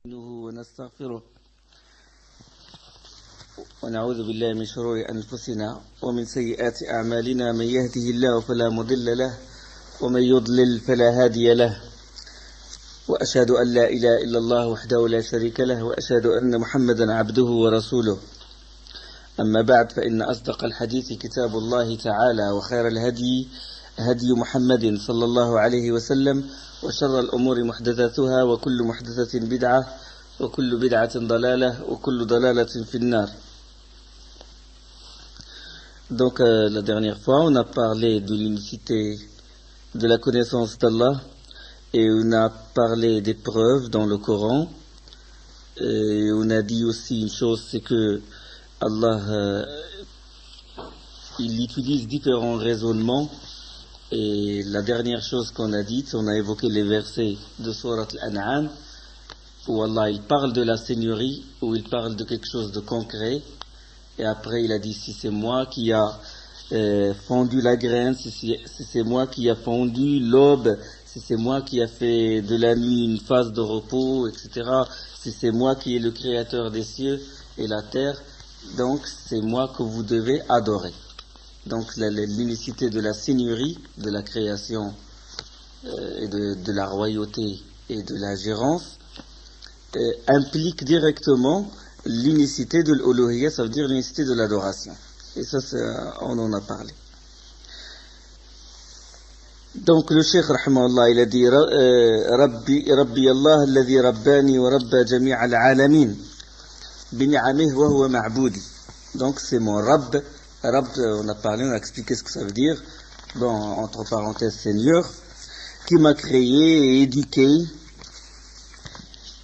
ونستغفره ونعوذ بالله من شرور أنفسنا ومن سيئات أعمالنا من يهده الله فلا مضل له ومن يضلل فلا هادي له وأشهد أن لا إله إلا الله وحده لا شريك له وأشهد أن محمدا عبده ورسوله أما بعد فإن أصدق الحديث كتاب الله تعالى وخير الهدي هدي محمد صلى الله عليه وسلم وشر الأمور محدثاتها وكل محدثة بدعة وكل بدعة ضلالة وكل ضلالة في النار. Donc la dernière fois on a parlé de l'unicité de la connaissance d'Allah et on a parlé des preuves dans le Coran et on a dit aussi une chose, c'est que Allah il utilise différents raisonnements. Et la dernière chose qu'on a dite, on a évoqué les versets de Surat Al-An'am, où Allah il parle de la seigneurie, où il parle de quelque chose de concret, et après il a dit si c'est moi qui a fondu la graine, si c'est moi qui a fondu l'aube, si c'est moi qui a fait de la nuit une phase de repos, etc., si c'est moi qui est le créateur des cieux et la terre, donc c'est moi que vous devez adorer. Donc l'unicité de la seigneurie, de la création et de la royauté et de la gérance implique directement l'unicité de l'uluhiyya, ça veut dire l'unicité de l'adoration. Et ça, on en a parlé. Donc le cheikh rahimahullah, il a dit Rabbi Allah alladhi rabbani wa rabba jami' al-alamin bi ni'amihi wa huwa ma'budi. Donc c'est mon Rabb. Rabb, on a parlé, on a expliqué ce que ça veut dire. Bon, entre parenthèses, Seigneur, qui m'a créé et éduqué.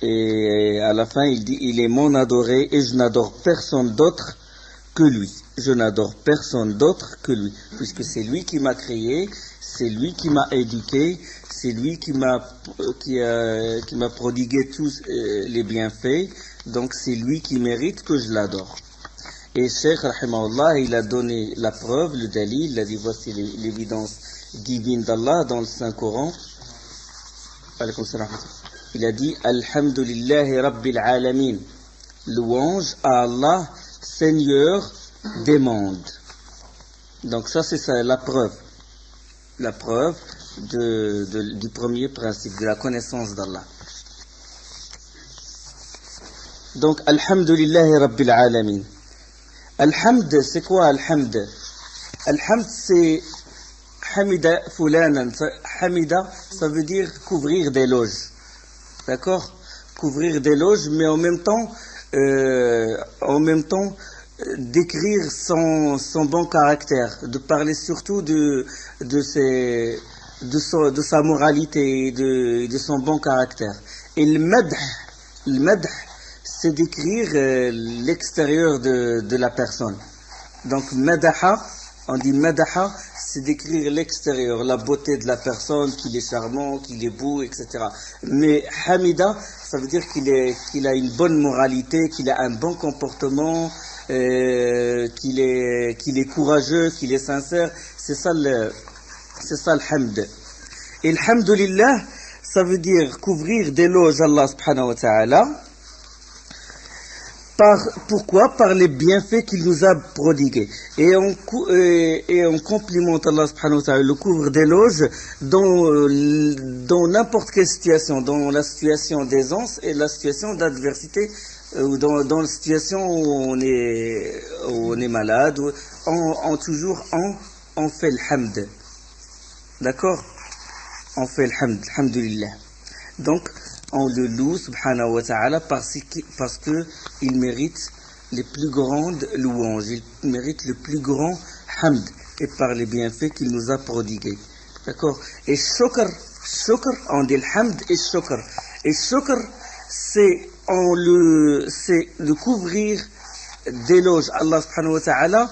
Et à la fin, il dit, il est mon adoré et je n'adore personne d'autre que lui. Je n'adore personne d'autre que lui. Puisque c'est lui qui m'a créé, c'est lui qui m'a éduqué, c'est lui qui m'a prodigué tous les bienfaits. Donc c'est lui qui mérite que je l'adore. Et Cheikh rahimahullah, il a donné la preuve, le dalil, il a dit voici l'évidence divine d'Allah dans le Saint-Coran. Il a dit Alhamdulillahi Rabbil Alamin. Louange à Allah, Seigneur des mondes. Donc ça c'est ça, la preuve. La preuve du premier principe, de la connaissance d'Allah. Donc Alhamdulillahi Rabbil Alamin. Alhamd, c'est quoi Alhamd? Alhamd, c'est Hamida Fulanan. Hamida, ça veut dire couvrir d'éloges. D'accord? Couvrir d'éloges, mais en même temps décrire son bon caractère, de parler surtout de sa moralité, de son bon caractère. Et le madh, c'est décrire l'extérieur de la personne. Donc madaha, on dit madaha, c'est décrire l'extérieur, la beauté de la personne, qu'il est charmant, qu'il est beau, etc. Mais hamida, ça veut dire qu'il a une bonne moralité, qu'il a un bon comportement, qu'il est courageux, qu'il est sincère. C'est ça le hamd. Et le hamdulillah, ça veut dire couvrir d'éloges Allah subhanahu wa ta'ala. Pourquoi? Par les bienfaits qu'il nous a prodigués. Et on complimente Allah subhanahu wa ta'ala, le couvre d'éloges dans n'importe quelle situation, dans la situation d'aisance et la situation d'adversité, ou dans la situation où on est malade, on fait le hamd. D'accord? On fait le hamd, alhamdulillah. Donc, on le loue, subhanahu wa ta'ala, parce que il mérite les plus grandes louanges, il mérite le plus grand hamd, et par les bienfaits qu'il nous a prodigués. D'accord? Et shukr, on dit le hamd et shukr. Et shukr, c'est le couvrir d'éloges Allah subhanahu wa ta'ala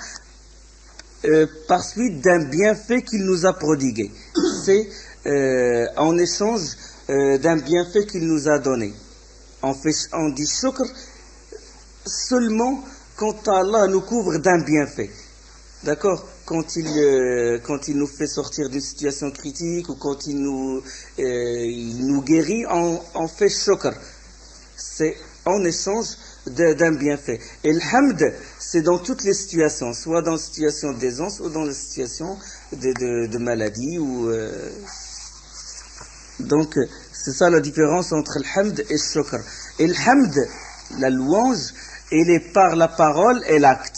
par suite d'un bienfait qu'il nous a prodigué. C'est en échange d'un bienfait qu'il nous a donné. On dit shukr seulement quand Allah nous couvre d'un bienfait. D'accord? Quand il nous fait sortir d'une situation critique ou quand il nous guérit, on fait shukr. c'est en échange d'un bienfait. Et le hamd, c'est dans toutes les situations, soit dans la situation d'aisance ou dans la situation de maladie. Donc, c'est ça la différence entre le hamd et le shukr. Et le hamd, la louange, il est par la parole et l'acte.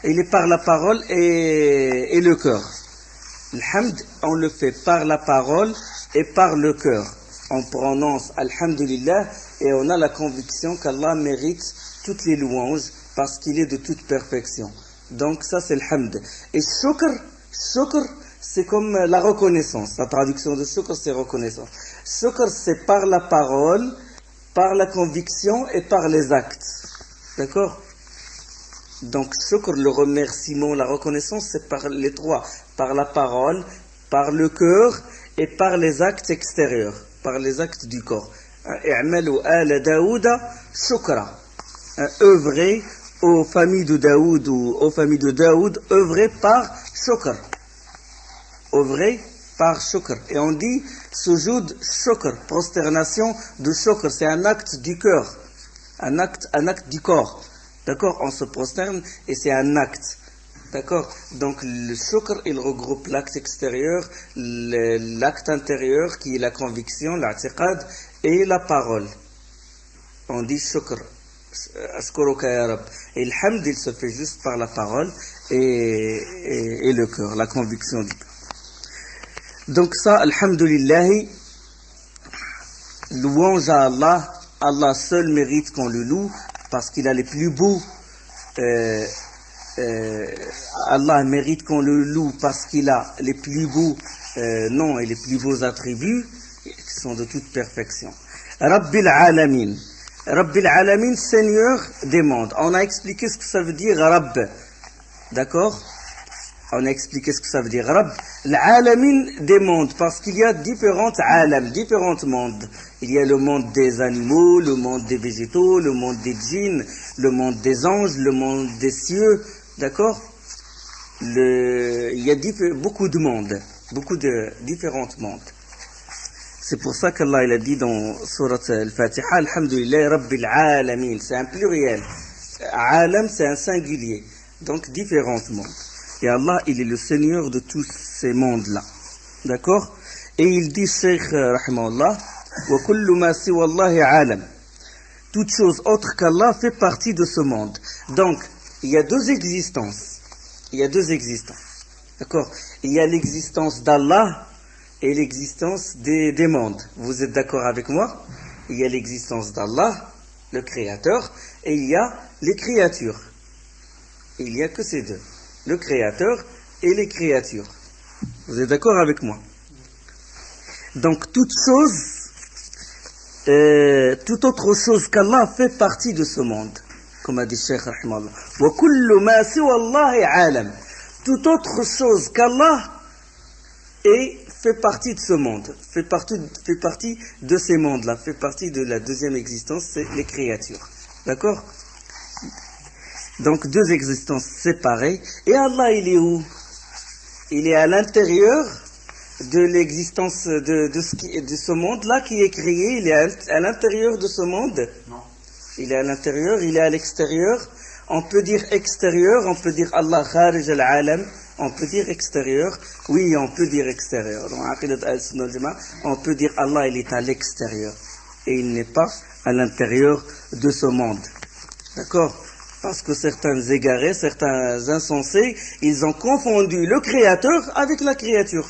Il est par la parole et le cœur. Le hamd, on le fait par la parole et par le cœur. On prononce Alhamdulillah et on a la conviction qu'Allah mérite toutes les louanges parce qu'il est de toute perfection. Donc ça c'est le hamd. Et shukr, c'est comme la reconnaissance. La traduction de shukr, c'est reconnaissance. Shukr, c'est par la parole, par la conviction et par les actes. D'accord? Donc shukr, le remerciement, la reconnaissance, c'est par les trois. Par la parole, par le cœur et par les actes extérieurs, par les actes du corps. I'malu ala Daouda shukra. Œuvrer aux familles de Daoud ou aux familles de Daoud, œuvrer par shukr. Œuvrer par shukr. Et on dit sujoud shukr, prosternation de shukr. C'est un acte du cœur, un acte du corps. D'accord? On se prosterne et c'est un acte. D'accord? Donc le shukr, il regroupe l'acte extérieur, l'acte intérieur qui est la conviction, l'a'tiqad et la parole. On dit shukr. Ashkuruka ya Rab. Et le hamd, il se fait juste par la parole et le cœur, la conviction du cœur. Donc ça, alhamdulillah, louange à Allah. Allah seul mérite qu'on le loue parce qu'il a les plus beaux. Allah mérite qu'on le loue parce qu'il a les plus beaux noms et les plus beaux attributs qui sont de toute perfection. Rabbil Alamin. Rabbil Alamin, Seigneur des mondes. On a expliqué ce que ça veut dire Rabb. D'accord? On a expliqué ce que ça veut dire Rabb. L'Alamin des mondes, parce qu'il y a différentes alam, différents mondes. Il y a le monde des animaux, le monde des végétaux, le monde des djinns, le monde des anges, le monde des cieux. D'accord? Il y a beaucoup de mondes, beaucoup de différents mondes. C'est pour ça qu'Allah il a dit dans Surat Al-Fatiha, Alhamdulillah Rabbil Alamin. C'est un pluriel. Alam, c'est un singulier. Donc différents mondes. Et Allah, il est le Seigneur de tous ces mondes-là. D'accord? Et il dit, Cheikh Rahimahullah, wa kullu ma siwa Allahi alam. Toute chose autre qu'Allah fait partie de ce monde. Donc, il y a deux existences. Il y a deux existences. D'accord? Il y a l'existence d'Allah et l'existence des mondes. Vous êtes d'accord avec moi? Il y a l'existence d'Allah, le Créateur, et il y a les créatures. Et il n'y a que ces deux. Le Créateur et les créatures. Vous êtes d'accord avec moi? Donc, toute autre chose qu'Allah fait partie de ce monde. Comme a dit Cheikh Rahimahullah. Wa kullu ma siwa Allahi alam. Toute autre chose qu'Allah fait partie de ce monde, fait partie de ces mondes-là, fait partie de la deuxième existence, c'est les créatures. D'accord? Donc deux existences séparées. Et Allah, il est où? Il est à l'intérieur de l'existence de ce monde-là qui est créé. Il est à l'intérieur de ce monde? Non. Il est à l'intérieur, il est à l'extérieur. On peut dire extérieur, on peut dire Allah kharij al-alam. On peut dire extérieur. Oui, on peut dire extérieur. Dans Aqidat al-Sunnah al-Jama'a, on peut dire Allah, il est à l'extérieur. Et il n'est pas à l'intérieur de ce monde. D'accord? Parce que certains égarés, certains insensés, ils ont confondu le Créateur avec la créature.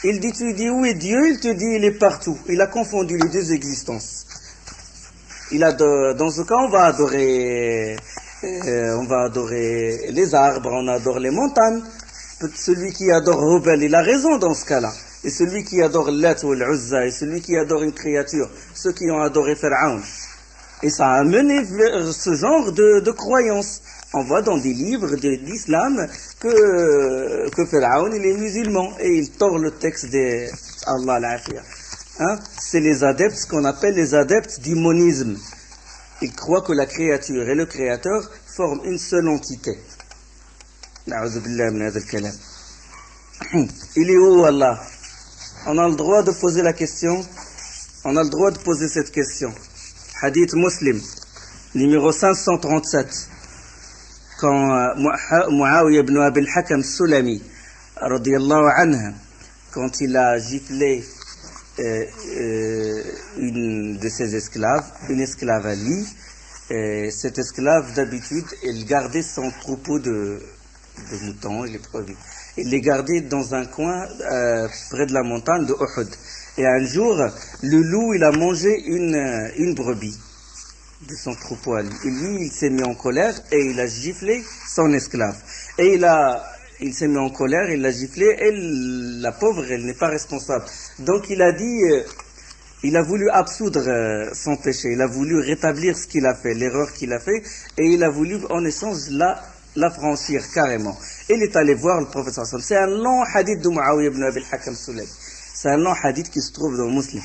Tu dis où est Dieu? Il te dit il est partout. Il a confondu les deux existences. Dans ce cas, on va adorer les arbres, on adore les montagnes. Celui qui adore Hubal, il a raison dans ce cas-là. Et celui qui adore Lat ou l'Uzza, et celui qui adore une créature, ceux qui ont adoré Pharaon. Et ça a mené vers ce genre de croyance. On voit dans des livres d'islam que Pharaon, il est musulman et il tord le texte de Allah l'afia. C'est les adeptes, ce qu'on appelle les adeptes du monisme. Ils croient que la créature et le créateur forment une seule entité. Na'oudhu billah min hadha al-kalam. Il est où Allah? On a le droit de poser la question. On a le droit de poser cette question. Hadith Muslim, numéro 537. Quand Muawiyah ibn Abi al-Hakam Sulami, radiyallahu anha, quand il a giflé une de ses esclaves, une esclave à lui, cette esclave d'habitude, elle gardait son troupeau de moutons et les brebis. Il les gardait dans un coin près de la montagne de Uhud. Et un jour, le loup, il a mangé une brebis de son troupeau à lui. Et lui, il s'est mis en colère et il a giflé son esclave. Et il s'est mis en colère, il l'a giflé et la pauvre, elle n'est pas responsable. Donc il a dit, il a voulu absoudre son péché, il a voulu rétablir ce qu'il a fait, l'erreur qu'il a fait, et il a voulu en échange la franchir carrément. Il est allé voir le prophète sallallahu alayhi wa sallam. C'est un long hadith de Muawiyah ibn Abi al-Hakam Sulami. C'est un long hadith qui se trouve dans le Muslim.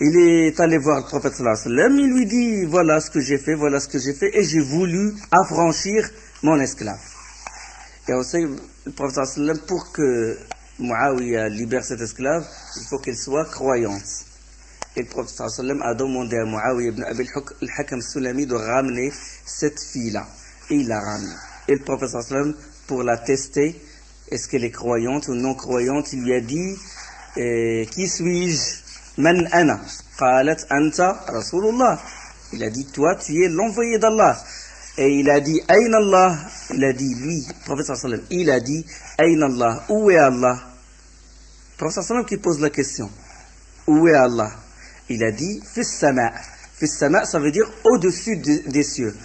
Il est allé voir le prophète sallallahu alayhi wa sallam, il lui dit, voilà ce que j'ai fait, et j'ai voulu affranchir mon esclave. Et aussi, le prophète sallallahu alayhi wa sallam, pour que Muawiyah libère cette esclave, il faut qu'elle soit croyante. Et le prophète sallallahu alayhi wa sallam a demandé à Muawiyah ibn Abi al-Hakam Sulami de ramener cette fille-là. Et il l'a ramenée. Et le prophète sallallahu alayhi wa sallam, pour la tester, est-ce qu'elle est croyante ou non croyante, il lui a dit, qui suis-je? Man ana? Qalat anta Rasulullah. Il a dit, toi tu es l'envoyé d'Allah. Et il a dit, Aïn Allah? Il a dit, lui, le prophète sallallahu alayhi wa sallam, il a dit, Aïn Allah? Où est Allah? Le prophète sallallahu alayhi wa sallam qui pose la question. Où est Allah? Il a dit, Fis sama. Fis sama, ça veut dire au-dessus des cieux.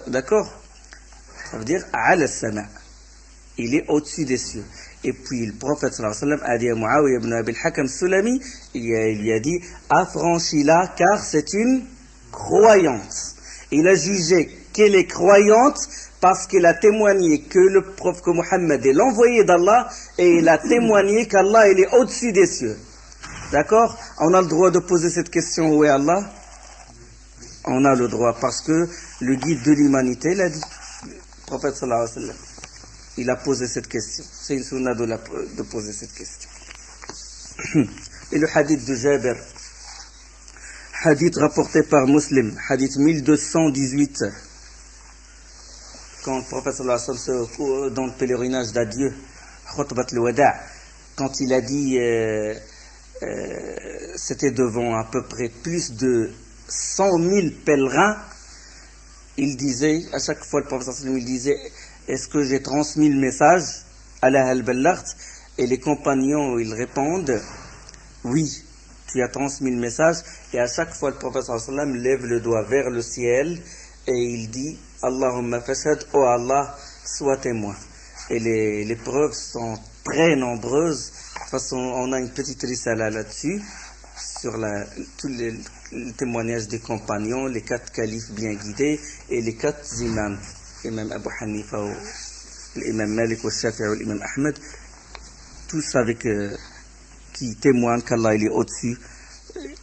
D'accord? Ça veut dire, Ala sama. Il est au-dessus des cieux. Et puis le prophète sallallahu alayhi wa sallam a dit à Muawiyah ibn Abi al-Hakam Sulami, il lui a dit, affranchis-la car c'est une croyante. Il a jugé qu'elle est croyante parce qu'elle a témoigné que le prophète Mohammed est l'envoyé d'Allah et il a témoigné qu'Allah il est au-dessus des cieux. D'accord? On a le droit de poser cette question, où est Allah? On a le droit parce que le guide de l'humanité l'a dit. Le prophète sallallahu alayhi wa sallam, il a posé cette question. C'est une sunna de poser cette question. Et le hadith de Jabir, hadith rapporté par Muslim, hadith 1218, quand le prophète sallallahu alayhi wa sallam dans le pèlerinage d'adieu, khutbat al-wada', quand il a dit, c'était devant à peu près plus de 100 000 pèlerins, il disait, à chaque fois le prophète sallallahu alayhi wa sallam, il disait, est-ce que j'ai transmis le message à la al-Ballart? Et les compagnons, ils répondent, oui, tu as transmis le message. Et à chaque fois, le prophète sallallahu alayhi wa sallam lève le doigt vers le ciel et il dit, Allahumma fashad, oh Allah, sois témoin. Et les preuves sont très nombreuses. De toute façon, on a une petite risala là-dessus, sur tous les témoignages des compagnons, les 4 califes bien guidés et les 4 imams. L'imam Abu Hanifa, l'imam Malik, le Shafi'i et l'imam Ahmed, tous avec qui témoignent qu'Allah il est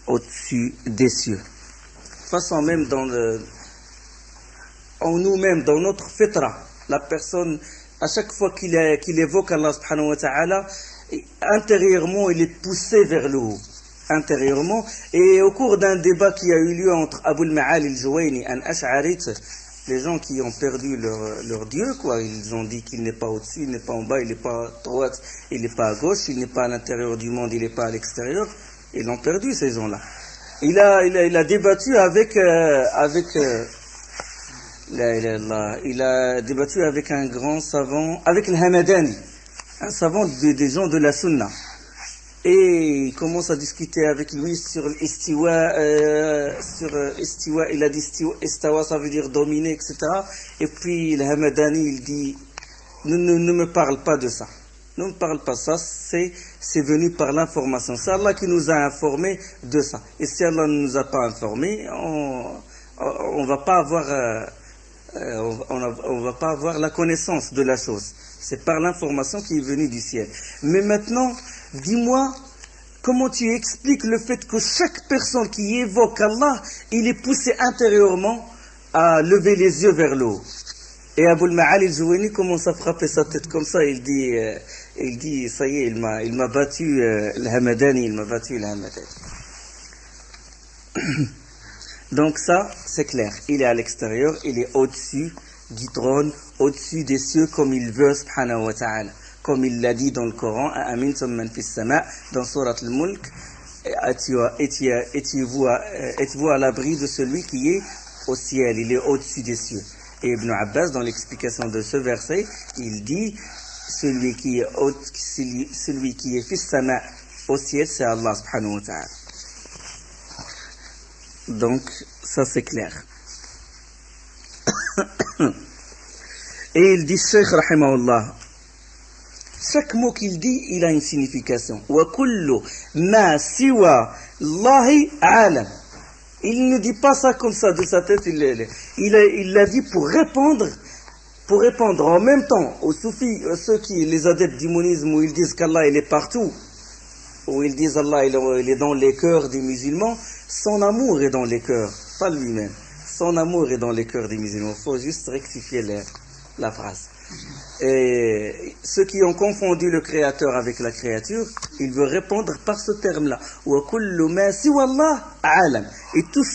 au-dessus des cieux. De toute façon, même en nous-mêmes, dans notre fitra, la personne, à chaque fois qu'il évoque Allah subhanahu wa ta'ala, intérieurement, il est poussé vers le haut. Intérieurement. Et au cours d'un débat qui a eu lieu entre Abu al-Ma'al al-Juwayni et Ash'arit, les gens qui ont perdu leur Dieu, quoi, ils ont dit qu'il n'est pas au-dessus, il n'est pas en bas, il n'est pas à droite, il n'est pas à gauche, il n'est pas à l'intérieur du monde, il n'est pas à l'extérieur. Ils l'ont perdu, ces gens-là. Il a débattu il a débattu avec un grand savant, avec le Hamadani, un savant des gens de la Sunna. Et il commence à discuter avec lui sur l'istiwa, il a dit istawa, ça veut dire dominer, etc. Et puis le Hamadani, il dit, ne me parle pas de ça. Ne me parle pas de ça, c'est venu par l'information. C'est Allah qui nous a informés de ça. Et si Allah ne nous a pas informés, on va pas avoir la connaissance de la chose. C'est par l'information qui est venue du ciel. Mais maintenant, dis-moi, comment tu expliques le fait que chaque personne qui évoque Allah, il est poussé intérieurement à lever les yeux vers le haut. Et Abu al-Ma'al al-Juwayni commence à frapper sa tête comme ça, il dit, ça y est, il m'a battu le Hamadani, Donc ça, c'est clair. Il est à l'extérieur, il est au-dessus du trône, au-dessus des cieux, comme il veut, subhanahu wa ta'ala. Comme il l'a dit dans le Coran, Amintum man fis sama, dans Surat al-Mulk, étiez-vous à l'abri de celui qui est au ciel, il est au-dessus des cieux. Et Ibn Abbas, dans l'explication de ce verset, il dit, celui qui est fis sama au ciel, c'est Allah subhanahu wa ta'ala. Donc, ça c'est clair. Et il dit, Cheikh rahimahullah, chaque mot qu'il dit, il a une signification. Wa kullu ma siwa Allahi alam. Il ne dit pas ça comme ça de sa tête, il l'a dit pour répondre en même temps aux soufis, ceux qui, les adeptes du monisme, où ils disent qu'Allah il est partout, où ils disent Allah il est dans les cœurs des musulmans. Son amour est dans les cœurs, pas lui-même. Son amour est dans les cœurs des musulmans. Il faut juste rectifier la phrase. Et ceux qui ont confondu le créateur avec la créature, il veut répondre par ce terme-là. Wa kullu ma siwa Allah alam. Et toute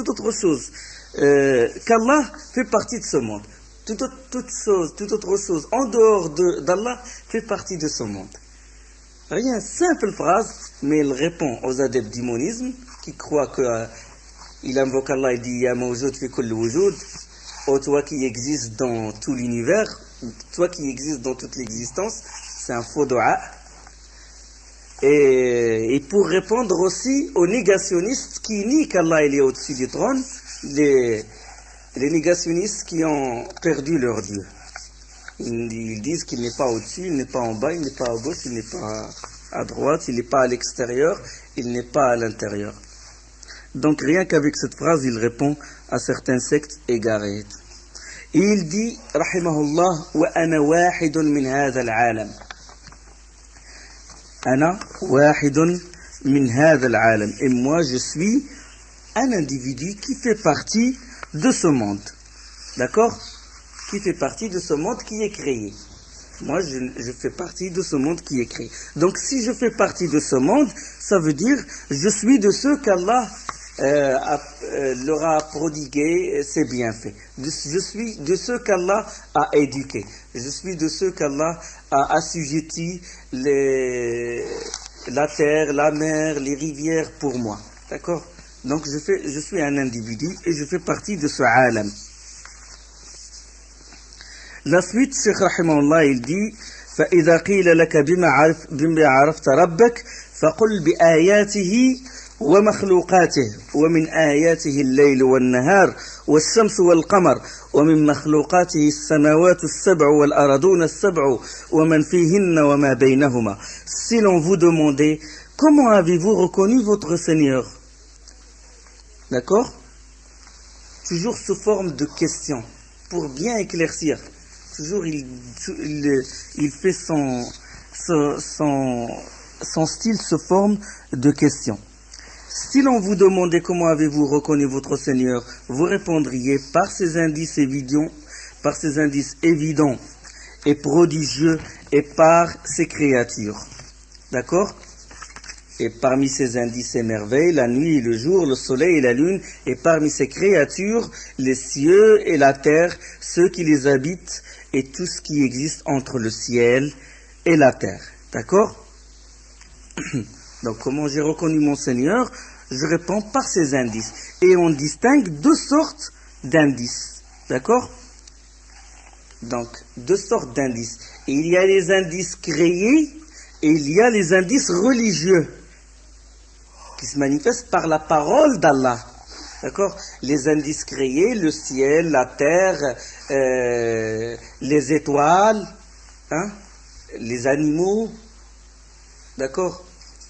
autre chose qu'Allah fait partie de ce monde. Toute autre chose en dehors d'Allah fait partie de ce monde. Rien, simple phrase, mais il répond aux adeptes du monisme qui croient qu'il invoque Allah et dit Ya mawjoud fi kulli wujud. Oh, toi qui existes dans tout l'univers, toi qui existes dans toute l'existence, c'est un faux dua. Et pour répondre aussi aux négationnistes qui nient qu'Allah il est au-dessus du trône, les négationnistes qui ont perdu leur Dieu. Ils disent qu'il n'est pas au-dessus, il n'est pas en bas, il n'est pas à gauche, il n'est pas à droite, il n'est pas à l'extérieur, il n'est pas à l'intérieur. Donc rien qu'avec cette phrase, il répond à certains sectes égarés. Et il dit, rahimahullah, wa ana wahidun min hadha al-alam. Ana wahidun min hadha al-alam. Et moi, je suis un individu qui fait partie de ce monde. D'accord? Qui fait partie de ce monde qui est créé. Moi, je fais partie de ce monde qui est créé. Donc, si je fais partie de ce monde, ça veut dire, je suis de ceux qu'Allah leur a prodigué ses bienfaits. Je suis de ceux qu'Allah a éduqués. Je suis de ceux qu'Allah a assujettis la terre, la mer, les rivières pour moi. D'accord? Donc, je suis un individu et je fais partie de ce alam. La suite, Cheikh Rahimahullah, il dit فَإِذَا قِيلَ لَكَ بِمَا عَرَفْتَ رَبَّكَ فَقُلْ بِآيَاتِهِ ومخلوقاته ومن آياته الليل والنهار والشمس والقمر ومن مخلوقاته السماوات السبع والأرضون السبع ومن فيهن وما بينهما. Si l'on vous demandait comment avez-vous reconnu votre Seigneur, d'accord, toujours sous forme de question pour bien éclaircir. Toujours il fait son style sous forme de question. Si l'on vous demandait comment avez-vous reconnu votre Seigneur, vous répondriez par ces indices évidents et prodigieux et par ses créatures. D'accord? Et parmi ces indices et merveilles, la nuit et le jour, le soleil et la lune, et parmi ces créatures, les cieux et la terre, ceux qui les habitent et tout ce qui existe entre le ciel et la terre. D'accord? Donc, comment j'ai reconnu mon Seigneur? Je réponds par ces indices. Et on distingue deux sortes d'indices. D'accord? Donc, deux sortes d'indices. Et il y a les indices créés et il y a les indices religieux qui se manifestent par la parole d'Allah. D'accord? Les indices créés, le ciel, la terre, les étoiles, hein, les animaux. D'accord?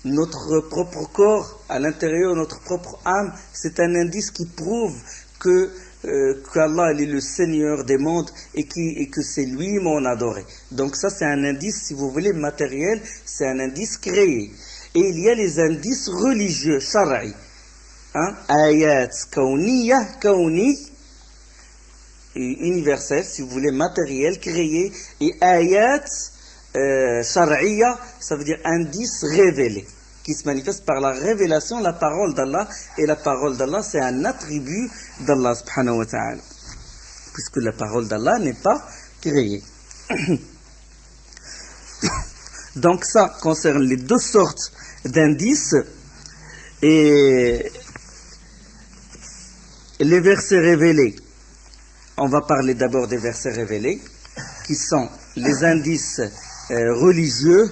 Notre propre corps, à l'intérieur de notre propre âme, c'est un indice qui prouve qu'Allah est le Seigneur des mondes et que c'est lui mon adoré. Donc ça c'est un indice, si vous voulez, matériel, c'est un indice créé. Et il y a les indices religieux, shar'i. Ayat kawniyah, kawni, universel, si vous voulez, matériel, créé. Et ayat shar'iyya, ça veut dire indice révélé, qui se manifeste par la révélation, la parole d'Allah. Et la parole d'Allah, c'est un attribut d'Allah subhanahu wa ta'ala. Puisque la parole d'Allah n'est pas créée. Donc ça concerne les deux sortes d'indices. Et les versets révélés. On va parler d'abord des versets révélés, qui sont les indices religieux.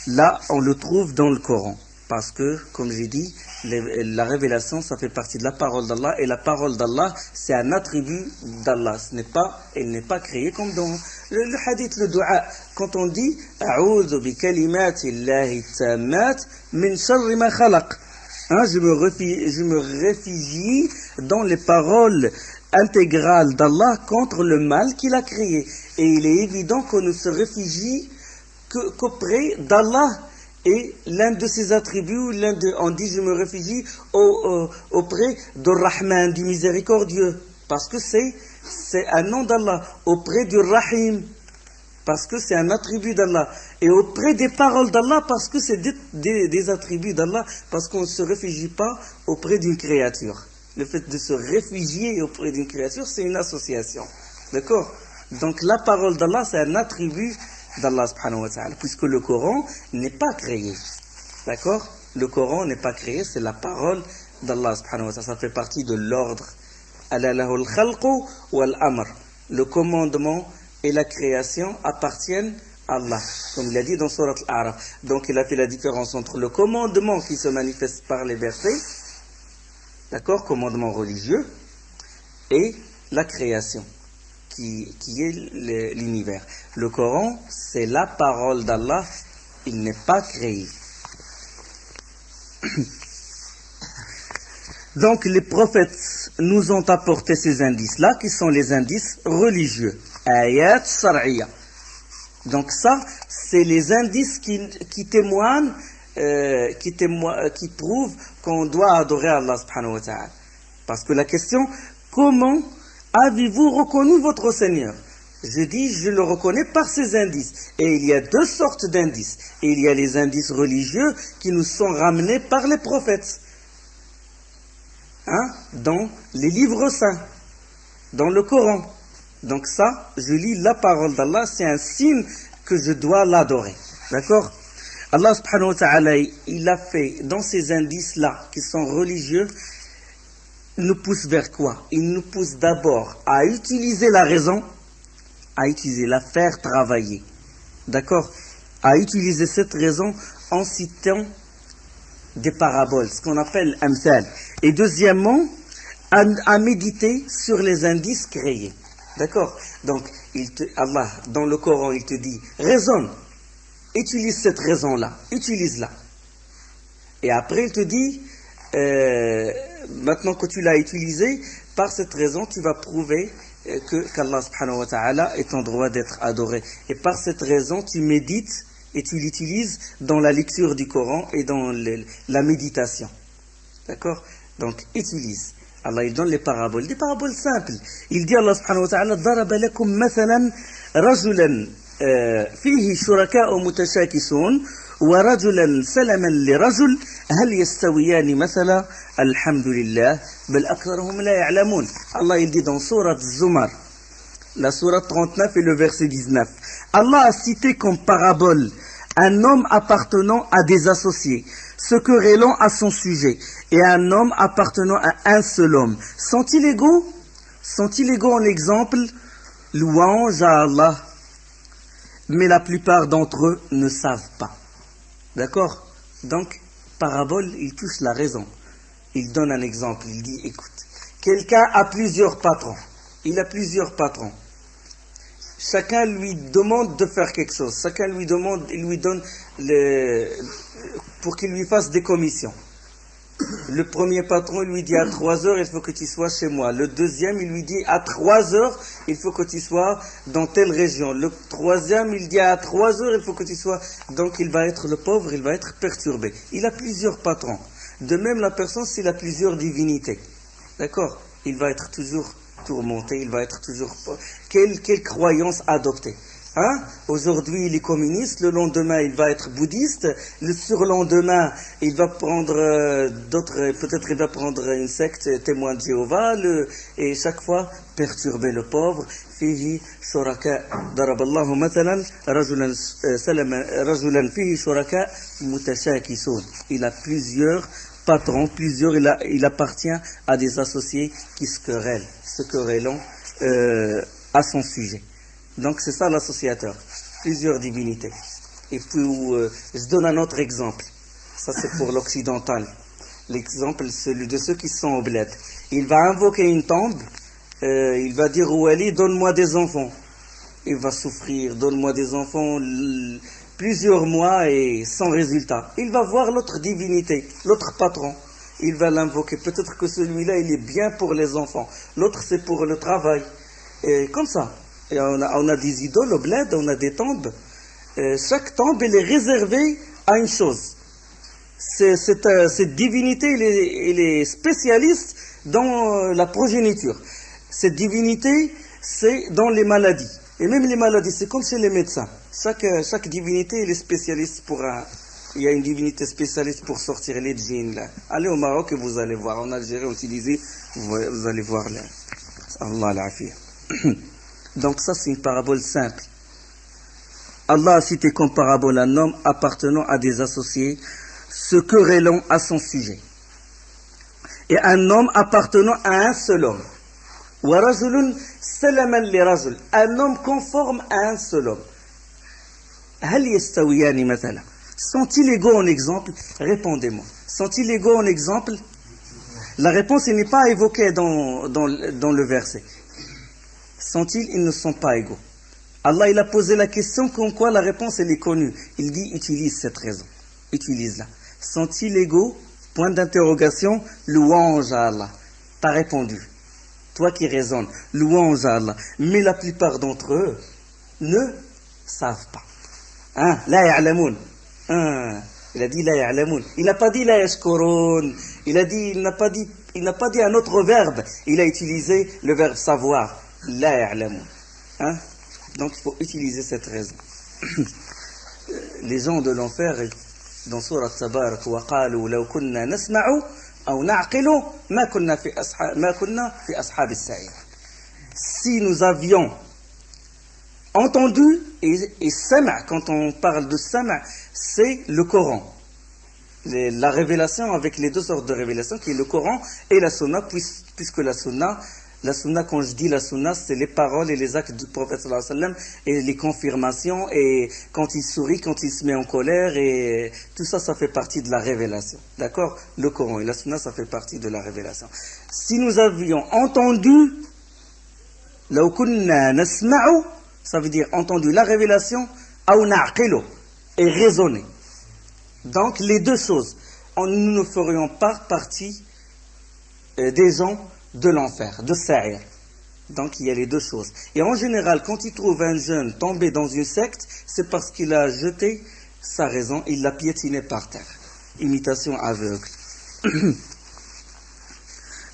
Là, on le trouve dans le Coran. Parce que, comme j'ai dit, la révélation, ça fait partie de la parole d'Allah. Et la parole d'Allah, c'est un attribut d'Allah. Elle n'est pas créée comme dans le hadith, le dua. Quand on dit « A'udhu bi kalimatillahi tammat min sharri ma khalaq ». Je me réfugie dans les paroles intégrales d'Allah contre le mal qu'il a créé. Et il est évident qu'on ne se réfugie qu'auprès d'Allah. Et l'un de ses attributs, on dit je me réfugie auprès du Rahman, du miséricordieux. Parce que c'est un nom d'Allah. Auprès du Rahim, parce que c'est un attribut d'Allah. Et auprès des paroles d'Allah, parce que c'est des attributs d'Allah, parce qu'on ne se réfugie pas auprès d'une créature. Le fait de se réfugier auprès d'une créature, c'est une association. D'accord? Donc la parole d'Allah, c'est un attribut d'Allah subhanahu wa ta'ala, puisque le Coran n'est pas créé. D'accord? Le Coran n'est pas créé, c'est la parole d'Allah subhanahu wa ta'ala. Ça fait partie de l'ordre. Ala lahul khalqu wal amr. Le commandement et la création appartiennent à Allah, comme il a dit dans Surat Al-A'raf. Donc il a fait la différence entre le commandement qui se manifeste par les versets, d'accord, commandement religieux, et la création, qui est l'univers. Le Coran, c'est la parole d'Allah, il n'est pas créé. Donc les prophètes nous ont apporté ces indices-là, qui sont les indices religieux. Ayat shar'iyya. Donc ça, c'est les indices qui témoignent, qui prouvent qu'on doit adorer Allah subhanahu wa ta'ala. Parce que la question, comment avez-vous reconnu votre Seigneur? Je dis, je le reconnais par ces indices. Et il y a deux sortes d'indices. Il y a les indices religieux qui nous sont ramenés par les prophètes. Dans les livres saints, dans le Coran. Donc ça, je lis la parole d'Allah, c'est un signe que je dois l'adorer. D'accord? Allah subhanahu wa ta'ala, il a fait, dans ces indices-là, qui sont religieux, il nous pousse vers quoi? Il nous pousse d'abord à utiliser la raison, la faire travailler. D'accord? À utiliser cette raison en citant des paraboles, ce qu'on appelle amthal. Et deuxièmement, à méditer sur les indices créés. D'accord? Donc, Allah, dans le Coran, il te dit, raisonne, utilise cette raison-là, utilise-la. Et après, il te dit, maintenant que tu l'as utilisée, par cette raison, tu vas prouver qu'Allah subhanahu wa ta'ala est en droit d'être adoré. Et par cette raison, tu médites et tu l'utilises dans la lecture du Coran et dans la méditation. D'accord? Donc, utilise. Allah, il donne les paraboles, des paraboles simples. Il dit, Allah subhanahu wa ta'ala, ضرب لكم مثلا رجلا فيه شركاء متشاكسون ورجلا سلما لرجل هل يستويان مثلا الحمد لله بل أكثرهم لا يعلمون. Allah, il dit dans Surat Zumar, la Surat 39 et le verset 19. Allah a cité comme parabole un homme appartenant à des associés, se querellant à son sujet, et un homme appartenant à un seul homme. Sont-ils égaux? Sont-ils égaux en exemple? Louange à Allah. Mais la plupart d'entre eux ne savent pas. D'accord? Donc, parabole, il touche la raison. Il donne un exemple, il dit, écoute, quelqu'un a plusieurs patrons. Il a plusieurs patrons. Chacun lui demande de faire quelque chose. Chacun lui demande, il lui donne pour qu'il lui fasse des commissions. Le premier patron, il lui dit à 3 heures, il faut que tu sois chez moi. Le deuxième, il lui dit à 3 heures, il faut que tu sois dans telle région. Le troisième, il dit à 3 heures, il faut que tu sois... Donc il va être le pauvre, il va être perturbé. Il a plusieurs patrons. De même, la personne, s'il a plusieurs divinités. D'accord? Il va être toujours tourmenté, il va être toujours... Quelle croyance adopter? Hein? Aujourd'hui, il est communiste, le lendemain, il va être bouddhiste, le surlendemain, il va prendre peut-être il va prendre une secte témoin de Jéhovah, et chaque fois, perturber le pauvre. فيه شركاء ضرب الله مثلا رجلا فيه شركاء متشاكسون. Il a plusieurs patrons, il appartient à des associés qui se querellent à son sujet. Donc c'est ça l'associateur, plusieurs divinités. Et puis je donne un autre exemple, ça c'est pour l'occidental. L'exemple, celui de ceux qui sont au bled. Il va invoquer une tombe, il va dire au wali, donne-moi des enfants. Il va souffrir, donne-moi des enfants plusieurs mois et sans résultat. Il va voir l'autre divinité, l'autre patron. Il va l'invoquer. Peut-être que celui-là, il est bien pour les enfants. L'autre, c'est pour le travail. Et comme ça. Et on a des idoles au bled, on a des tombes. Chaque tombe, elle est réservée à une chose. Cette divinité, elle est spécialiste dans la progéniture. Cette divinité, c'est dans les maladies. Et même les maladies, c'est comme chez les médecins. Chaque divinité, elle est spécialiste pour il y a une divinité spécialiste pour sortir les djinns, là. Allez au Maroc et vous allez voir. En Algérie, en Tunisie, vous allez voir là. Allah l'afiyah. Donc ça, c'est une parabole simple. Allah a cité comme parabole un homme appartenant à des associés, se querellant à son sujet. Et un homme appartenant à un seul homme. وَرَجُلٌ سَلَمًا لِرَجُلٍ. Un homme conforme à un seul homme. هل يستويان مثلا. Sont-ils égaux en exemple? Répondez-moi. Sont-ils égaux en exemple? La réponse n'est pas évoquée dans le verset. Sont-ils? Ils ne sont pas égaux. Allah, il a posé la question comme quoi la réponse, elle est connue. Il dit, utilise cette raison. Utilise-la. Sont-ils égaux? Point d'interrogation. Louange à Allah. T'as répondu. Toi qui raisonnes. Louange à Allah. Mais la plupart d'entre eux ne savent pas. Hein? La ya'lamoun. Il a dit la ya'lamoun. Il n'a pas dit la yashkurun. Il n'a pas dit un autre verbe. Il a utilisé le verbe savoir. La ya'lamoun. Hein? Donc il faut utiliser cette raison. Les gens de l'enfer, dans Sourate Tabarak, وَقَالُوا لَوْ كُنَّا نَسْمَعُ أَوْ نَعْقِلُ مَا كُنَّا فِي أَصْحَابِ السَّعِيرِ. Si nous avions entendu, et sama', quand on parle de sama', c'est le Coran. La révélation avec les deux sortes de révélation, qui est le Coran et la sunna, puisque la sunna, quand je dis la sunna, c'est les paroles et les actes du prophète sallallahu alayhi wa sallam, et les confirmations, et quand il sourit, quand il se met en colère, et tout ça, ça fait partie de la révélation. D'accord? Le Coran et la sunna, ça fait partie de la révélation. Si nous avions entendu, law kunna nasma'u, ça veut dire entendu la révélation, aw na'qilu, et raisonner. Donc, les deux choses, nous ne ferions pas partie des gens de l'enfer, de Sa'ir. Donc il y a les deux choses. Et en général, quand il trouve un jeune tombé dans une secte, c'est parce qu'il a jeté sa raison, il l'a piétiné par terre. Imitation aveugle.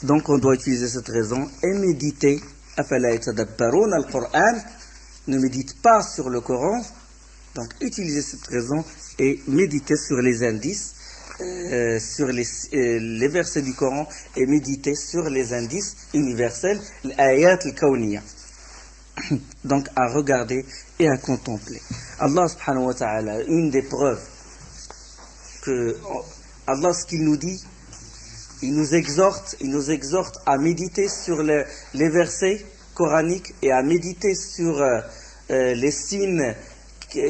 Donc on doit utiliser cette raison et méditer. أَفَلَا يَتَدَبَّرُونَ الْقُرْآنَ. Ne médite pas sur le Coran. Donc utilisez cette raison et méditez sur les indices, sur les versets du Coran, et méditer sur les indices universels, l'ayat al-kawniya. Donc à regarder et à contempler. Allah subhanahu wa ta'ala, une des preuves que Allah, ce qu'il nous dit, il nous exhorte à méditer sur les versets coraniques et à méditer sur les signes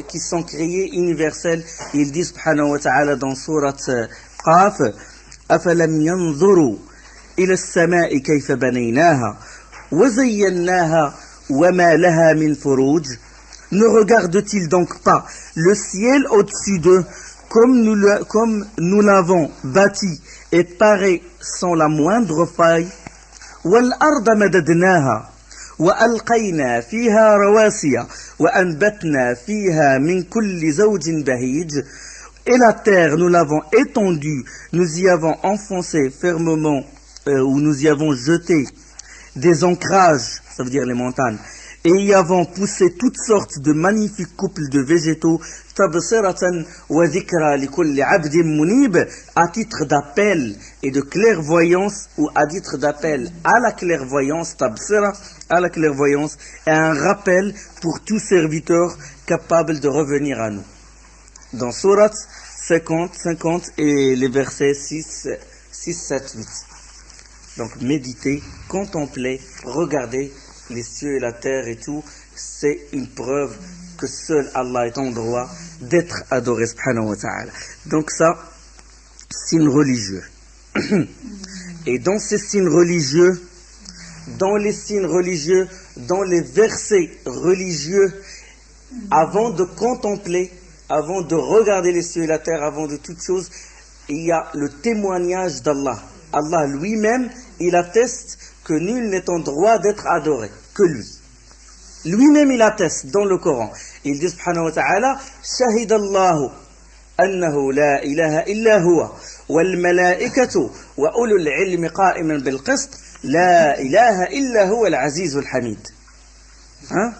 qui sont créés universels. Il dit subhanahu wa ta'ala dans sourate Qaf, أَفَلَمْ يَنْظُرُوا إِلَى السَّمَاءِ كَيْفَ بَنَيْنَاهَا وَزَيَّنَّاهَا وَمَا لَهَا مِنْ فُرُوجٍ. Ne regarde-t-il donc pas le ciel au-dessus d'eux comme nous l'avons bâti et paré sans la moindre faille. وَالْأَرْضَ مَدَدْنَاهَا وَأَلْقَيْنَا فِيهَا رَوَاسِيَ وَأَنْبَتْنَا فِيهَا مِنْ كُلِّ زَوْجٍ بَهِيجٍ. Et la terre, nous l'avons étendue, nous y avons enfoncé fermement, ou nous y avons jeté des ancrages, ça veut dire les montagnes, et y avons poussé toutes sortes de magnifiques couples de végétaux, tabsiratan wa dhikra li kulli 'abdin munib, à titre d'appel et de clairvoyance, ou à titre d'appel à la clairvoyance, tabsira, à la clairvoyance, et un rappel pour tout serviteur capable de revenir à nous. Dans Surat 50 et les versets 6, 7, 8. Donc méditer, contempler, regarder les cieux et la terre et tout, c'est une preuve que seul Allah est en droit d'être adoré, subhanahu wa ta'ala. Donc ça, signes religieux. Et dans ces signes religieux, dans les signes religieux, dans les versets religieux, avant de contempler, avant de regarder les cieux et la terre, avant de toute chose, il y a le témoignage d'Allah. Allah lui-même, il atteste que nul n'est en droit d'être adoré, que lui. Lui-même, il atteste dans le Coran. Il dit, subhanahu wa ta'ala, Shahid Allahu, annahu la ilaha illa huwa, wal malaikatu, wa ulul ilmi qa'iman bil qist, la ilaha illa huwa al-aziz al-hamid. Hein?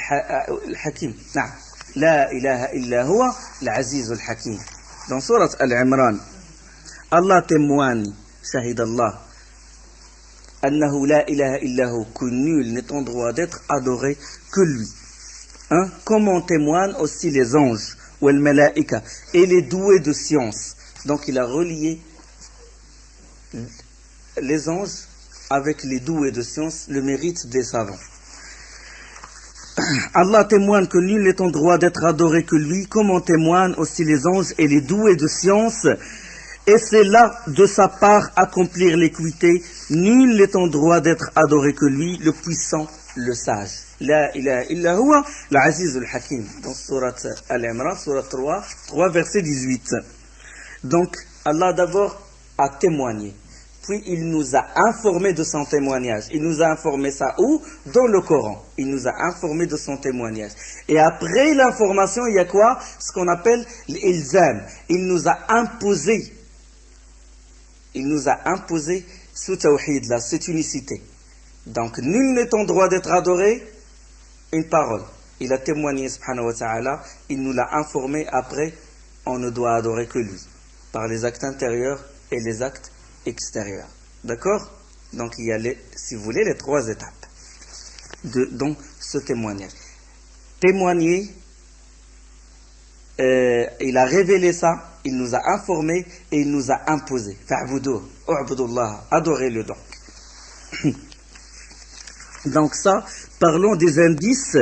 Al-hakim. Non. La ilaha illa huwa al-aziz al-hakim. Dans Surat Al-Imran, Allah témoigne, Shahid Allah, annahu la ilaha illahu, que nul n'est en droit d'être adoré que lui. Hein? Comme en témoignent aussi les anges, ou el malaika, et les doués de science. Donc il a relié les anges avec les doués de science, le mérite des savants. Allah témoigne que nul n'est en droit d'être adoré que lui, comme en témoignent aussi les anges et les doués de science. Et c'est là, de sa part, accomplir l'équité. Nul n'est en droit d'être adoré que lui, le puissant, le sage. La ilaha illa huwa, l'aziz al-hakim. Dans Surat Al-Imran, Surat 3, verset 18. Donc, Allah d'abord a témoigné. Puis il nous a informé de son témoignage. Il nous a informé ça où? Dans le Coran. Il nous a informé de son témoignage. Et après l'information, il y a quoi? Ce qu'on appelle l'ilzam. Il nous a imposé. Il nous a imposé ce tawhid là, cette unicité. Donc nul n'est en droit d'être adoré. Une parole. Il a témoigné, subhanahu wa ta'ala. Il nous l'a informé. Après, on ne doit adorer que lui. Par les actes intérieurs et les actes extérieurs. D'accord? Donc il y a, si vous voulez, les trois étapes dans ce témoignage. Témoigner, il a révélé ça, il nous a informé et il nous a imposé. Fa'budu, u'budullah, adorez-le donc. Donc ça, parlons des indices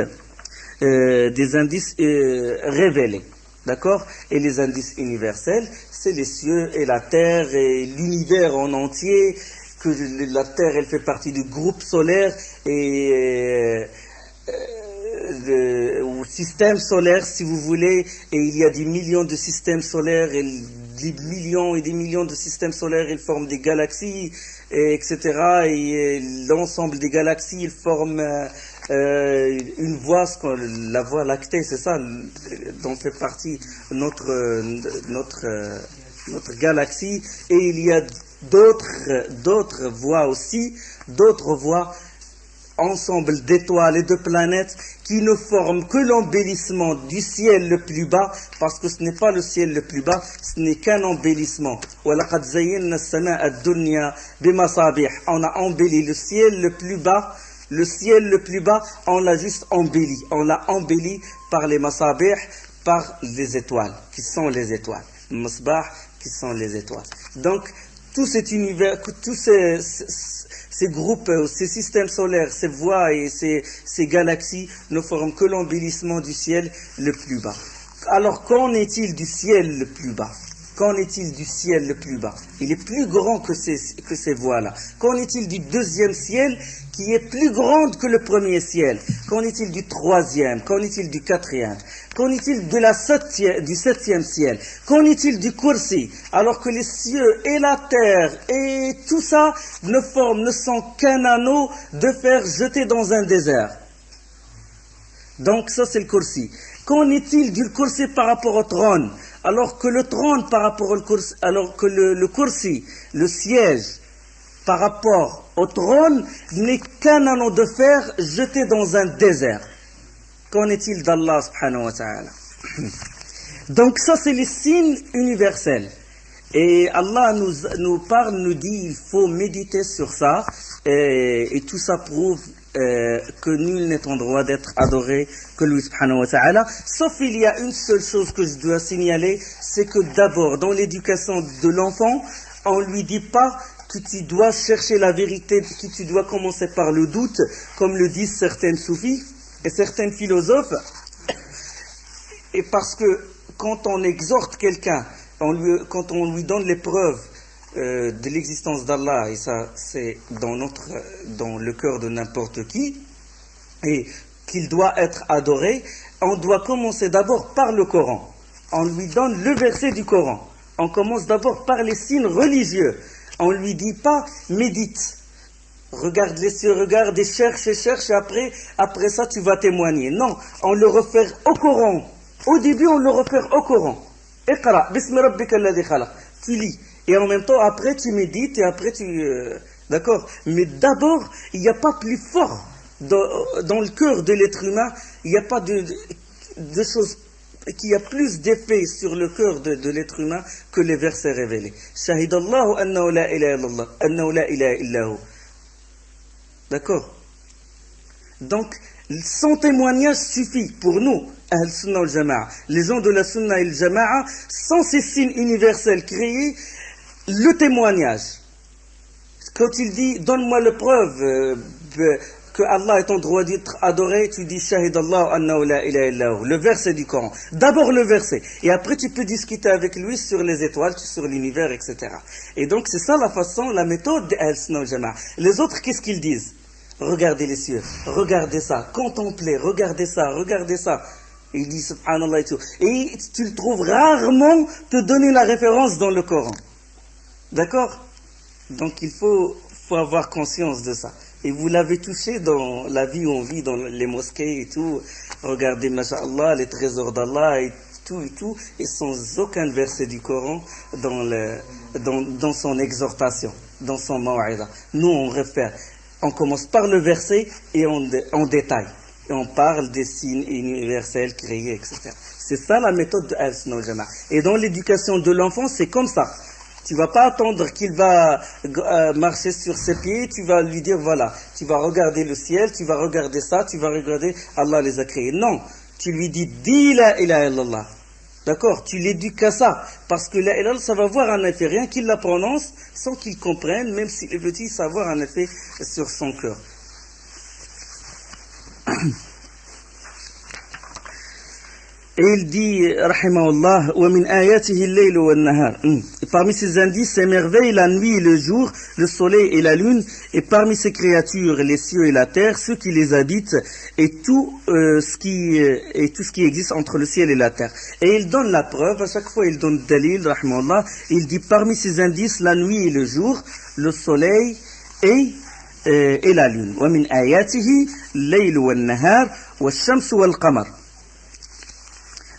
révélés. D'accord? Et les indices universels, c'est les cieux et la terre et l'univers en entier, que la terre, elle fait partie du groupe solaire et ou système solaire, si vous voulez, et il y a des millions de systèmes solaires, et des millions et des millions de systèmes solaires, ils forment des galaxies, et etc. Et l'ensemble des galaxies, ils forment une voie, la voie lactée, c'est ça, dont fait partie notre galaxie. Et il y a d'autres voies aussi, d'autres voies, ensemble d'étoiles et de planètes qui ne forment que l'embellissement du ciel le plus bas, parce que ce n'est pas le ciel le plus bas, ce n'est qu'un embellissement. On a embelli le ciel le plus bas. Le ciel le plus bas, on l'a juste embelli. On l'a embelli par les masabih, par les étoiles, qui sont les étoiles. Les masbah, qui sont les étoiles. Donc, tout cet univers, tous ces groupes, ces systèmes solaires, ces voies et ces galaxies ne forment que l'embellissement du ciel le plus bas. Alors, qu'en est-il du ciel le plus bas? Qu'en est-il du ciel le plus bas? Il est plus grand que ces voies-là. Qu'en est-il du deuxième ciel qui est plus grande que le premier ciel? Qu'en est-il du troisième? Qu'en est-il du quatrième? Qu'en est-il du septième ciel? Qu'en est-il du kursi? Alors que les cieux et la terre et tout ça ne sont qu'un anneau de fer jeté dans un désert. Donc ça c'est le kursi. Qu'en est-il du kursi par rapport au trône? Alors que le trône par rapport au kursi, alors que le kursi, le siège, par rapport au trône n'est qu'un anneau de fer jeté dans un désert. Qu'en est-il d'Allah subhanahu wa ta'ala? Donc ça c'est les signes universels. Et Allah nous parle, nous dit il faut méditer sur ça. Et tout ça prouve que nul n'est en droit d'être adoré que lui subhanahu wa ta'ala. Sauf il y a une seule chose que je dois signaler, c'est que d'abord dans l'éducation de l'enfant, on ne lui dit pas que tu dois chercher la vérité, que tu dois commencer par le doute, comme le disent certains soufis et certains philosophes. Et parce que quand on exhorte quelqu'un, quand on lui donne les preuves de l'existence d'Allah, et ça c'est dans le cœur de n'importe qui, et qu'il doit être adoré, on doit commencer d'abord par le Coran. On lui donne le verset du Coran. On commence d'abord par les signes religieux. On ne lui dit pas médite. Regarde les cieux, regarde et cherche, et après ça tu vas témoigner. Non, on le refait au Coran. Au début on le refait au Coran. Iqra, bismi rabbika alladhi khalaq. Tu lis. Et en même temps, après tu médites et après d'accord? Mais d'abord, il n'y a pas plus fort dans le cœur de l'être humain, il n'y a pas de choses qui a plus d'effet sur le cœur de l'être humain que les versets révélés. Shahidallahu annahu la ilaha illallah, annahu la ilaha illahu. D'accord? Donc, son témoignage suffit pour nous, Ahl-Sunnah al-Jama'a. Les gens de la Sunnah et al-Jama'a, sans ces signes universels créés, le témoignage. Quand il dit, donne-moi la preuve que Allah est en droit d'être adoré, tu dis, Shahidallahu annahu la ilaha illahu. Le verset du Coran. D'abord le verset. Et après tu peux discuter avec lui sur les étoiles, sur l'univers, etc. Et donc c'est ça la façon, la méthode de Ahl-Sunnah al-Jama'a. Les autres, qu'est-ce qu'ils disent? Regardez les cieux, regardez ça, contemplez, regardez ça, regardez ça. Il dit subhanallah et tout. Et tu le trouves rarement te donner la référence dans le Coran. D'accord? Donc il faut avoir conscience de ça. Et vous l'avez touché dans la vie où on vit, dans les mosquées et tout. Regardez, masha'Allah, les trésors d'Allah et tout, et sans aucun verset du Coran dans son exhortation, dans son maw'ida. Nous on réfère. On commence par le verset et on détaille. Et on parle des signes universels créés, etc. C'est ça la méthode de Ahl-Sunnah wal-Jama'a. Et dans l'éducation de l'enfant, c'est comme ça. Tu ne vas pas attendre qu'il va marcher sur ses pieds, tu vas lui dire voilà, tu vas regarder le ciel, tu vas regarder ça, tu vas regarder Allah les a créés. Non, tu lui dis dis la ilaha illallah. D'accord? Tu l'éduques à ça. Parce que la ilaha, ça va avoir un effet. Rien qu'il la prononce, sans qu'il comprenne, même s'il est petit, ça va avoir un effet sur son cœur. Et il dit, rahimahullah, wa min ayatihi al-layl wa an-nahar. Parmi ces indices, ces merveilles, la nuit et le jour, le soleil et la lune, et parmi ces créatures, les cieux et la terre, ceux qui les habitent, et tout ce qui existe entre le ciel et la terre. Et il donne la preuve, à chaque fois il donne dalil, rahimahullah, il dit parmi ces indices, la nuit et le jour, le soleil et la lune. Wa min ayatihi al-layl wa an-nahar wa ash-shamsu wal qamar.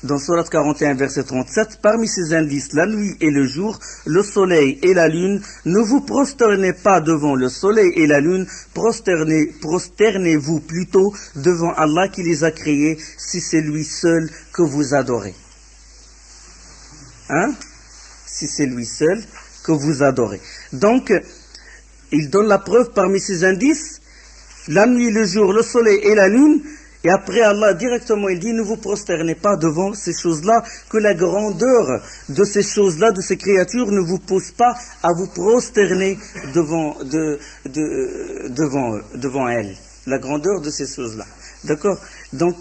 Dans Sourate 41, verset 37, parmi ces indices, la nuit et le jour, le soleil et la lune, ne vous prosternez pas devant le soleil et la lune, prosternez-vous plutôt devant Allah qui les a créés, si c'est lui seul que vous adorez. Hein? Si c'est lui seul que vous adorez. Donc, il donne la preuve parmi ces indices, la nuit, le jour, le soleil et la lune. Et après Allah directement il dit ne vous prosternez pas devant ces choses-là, que la grandeur de ces choses-là, de ces créatures ne vous pousse pas à vous prosterner devant elles. La grandeur de ces choses-là. D'accord? Donc,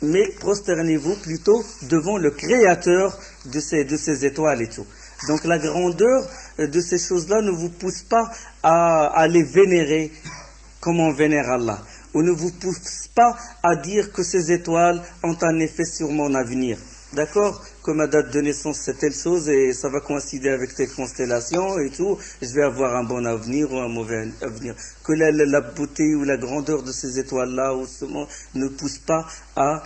mais prosternez-vous plutôt devant le créateur de ces étoiles et tout. Donc la grandeur de ces choses-là ne vous pousse pas à les vénérer comme on vénère Allah. Ou ne vous pousse pas à dire que ces étoiles ont un effet sur mon avenir. D'accord? Que ma date de naissance c'est telle chose et ça va coïncider avec telle constellation et tout. Je vais avoir un bon avenir ou un mauvais avenir. Que la beauté ou la grandeur de ces étoiles-là ou ce monde ne pousse pas à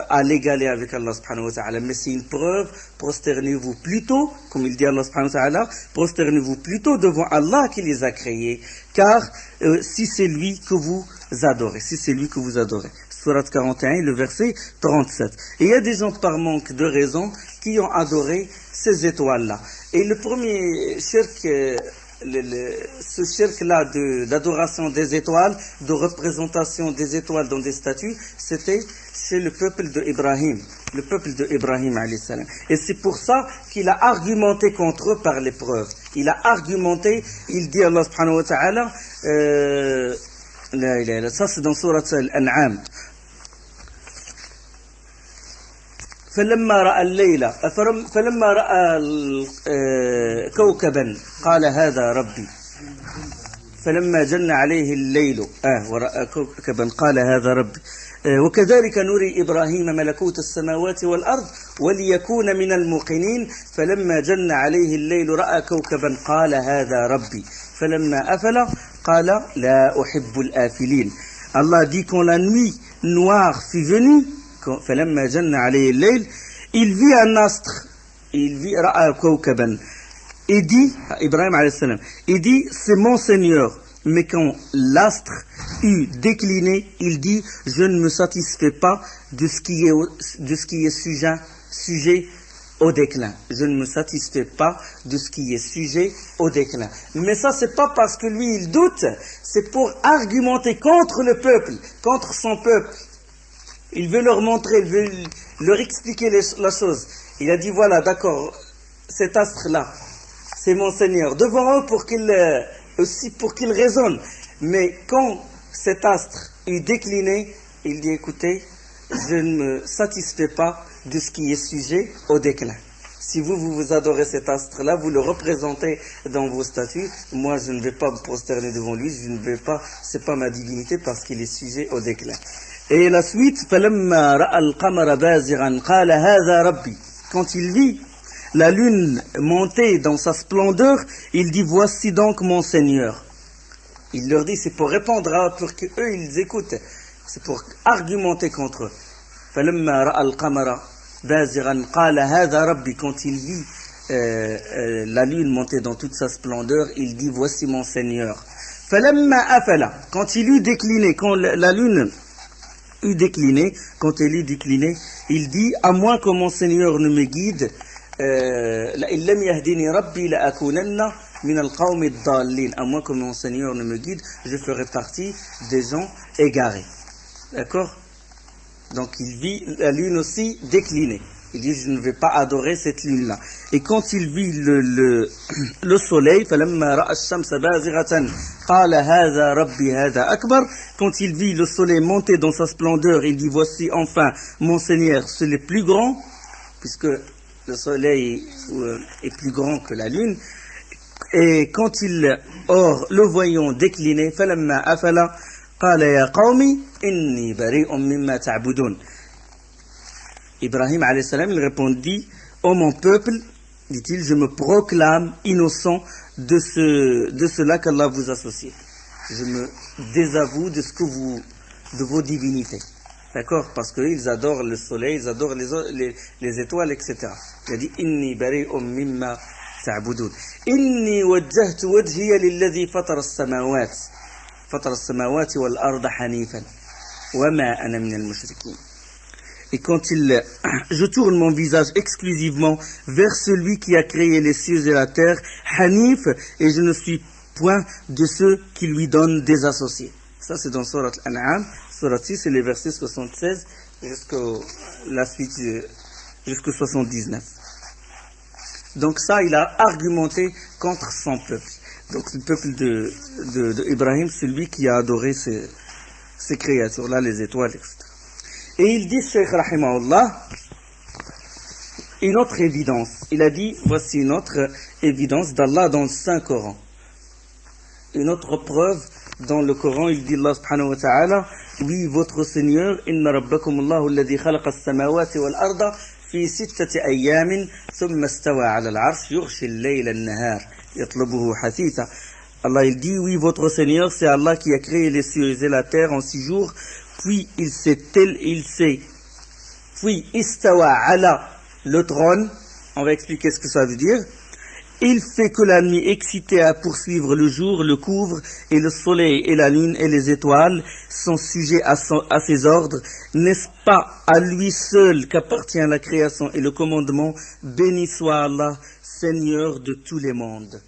à l'égaler avec Allah subhanahu wa ta'ala, mais c'est une preuve, prosternez-vous plutôt, comme il dit Allah subhanahu wa ta'ala, prosternez-vous plutôt devant Allah qui les a créés, car si c'est lui que vous adorez, si c'est lui que vous adorez. Surat 41, le verset 37. Et il y a des gens par manque de raison qui ont adoré ces étoiles-là. Et le premier shirk, ce shirk-là d'adoration des étoiles, de représentation des étoiles dans des statues, c'était chez le peuple de Ibrahim, le peuple de Ibrahim alayhi salam. Et c'est pour ça qu'il a argumenté contre eux par les preuves. Il a argumenté, il dit Allah subhanahu wa ta'ala, ça c'est dans Surat Al-An'am. فلما رأى الليل فلما رأى كوكبا قال هذا ربي فلما جن عليه الليل ورأى كوكبا قال هذا ربي وكذلك نري إبراهيم ملكوت السماوات والأرض وليكون من الموقنين فلما جن عليه الليل رأى كوكبا قال هذا ربي فلما أفل قال لا أحب الآفلين. Allah dit quand la nuit noire fut venue, فلما جن عليه الليل, il vit un astre, il vit رأى كوكبا, et dit, Ibrahim alayhi salam, il dit c'est mon Seigneur. Mais quand l'astre eut décliné, il dit je ne me satisfais pas de ce qui est sujet au déclin. Je ne me satisfais pas de ce qui est sujet au déclin. Mais ça, c'est pas parce que lui il doute, c'est pour argumenter contre le peuple, contre son peuple. Il veut leur montrer, il veut leur expliquer la chose. Il a dit voilà, d'accord, cet astre-là, c'est mon Seigneur. Devant eux pour qu'il raisonne. Mais quand cet astre est décliné, il dit écoutez, je ne me satisfais pas de ce qui est sujet au déclin. Si vous adorez cet astre-là, vous le représentez dans vos statues, moi je ne vais pas me prosterner devant lui, je ne vais pas, c'est pas ma divinité parce qu'il est sujet au déclin. Et la suite, فَلَمَّا رَأَى الْقَمَرَ بَازِغًا قَالَ هَذَا رَبِّي. Quand il vit la lune montée dans sa splendeur, il dit voici donc mon Seigneur. Il leur dit c'est pour répondre à eux, pour qu'eux ils écoutent, c'est pour argumenter contre eux. فَلَمَّا رَأَى الْقَمَرَ بَازِغًا قَالَ هَذَا رَبِّي. Quand il vit la lune montée dans toute sa splendeur, il dit voici mon Seigneur. فَلَمَّا أَفَلَ. Quand il eut décliné, quand la lune eut décliné, quand elle eut décliné, il dit à moins que mon Seigneur ne me guide, à moins que mon Seigneur ne me guide, je ferai partie des gens égarés. D'accord? Donc il vit la lune aussi déclinée. Il dit je ne vais pas adorer cette lune-là. Et quand il vit le soleil, quand il vit le soleil monter dans sa splendeur, il dit voici enfin mon Seigneur, c'est le plus grand, puisque le soleil est plus grand que la lune. Et quand le voyant décliné, Ibrahim alayhi salam, il répondit ô mon peuple, dit-il, je me proclame innocent de cela qu'Allah vous associe. Je me désavoue de vos divinités. D'accord? Parce qu'ils adorent le soleil, ils adorent les étoiles, etc. Il a dit inni bari'un mimma ta'budun. Inni wajjahtu wajhiya lilladhi fatara as-samawati wal arda hanifan wa ma ana min al-mushrikin. Et quand je tourne mon visage exclusivement vers celui qui a créé les cieux et la terre, Hanif, et je ne suis point de ceux qui lui donnent des associés. Ça c'est dans Surat Al-An'am, Surat 6, c'est les versets 76 jusqu'au 79. Donc ça, il a argumenté contre son peuple. Donc le peuple de Ibrahim, c'est lui qui a adoré ces créatures-là, les étoiles, etc. Et il dit, Cheikh Rahimahullah, une autre évidence. Il a dit, voici une autre évidence d'Allah dans le Saint-Coran. Une autre preuve dans le Coran, il dit Allah subhanahu wa ta'ala, oui, votre Seigneur, inna rabbakum Allahu alladhi khalaqa as-samawati wal arda fi sittati ayyamin thumma istawa 'ala al-'arsh yughshi al-layla an-nahar yatlubuhu hasitha. Allah il dit, oui, votre Seigneur, c'est Allah qui a créé les cieux et la terre en 6 jours. Puis il s'est puis istawa ala, le trône, on va expliquer ce que ça veut dire. Il fait que la nuit excitée à poursuivre le jour le couvre, et le soleil et la lune et les étoiles sont sujets à ses ordres. N'est-ce pas à lui seul qu'appartient la création et le commandement? Béni soit Allah, Seigneur de tous les mondes.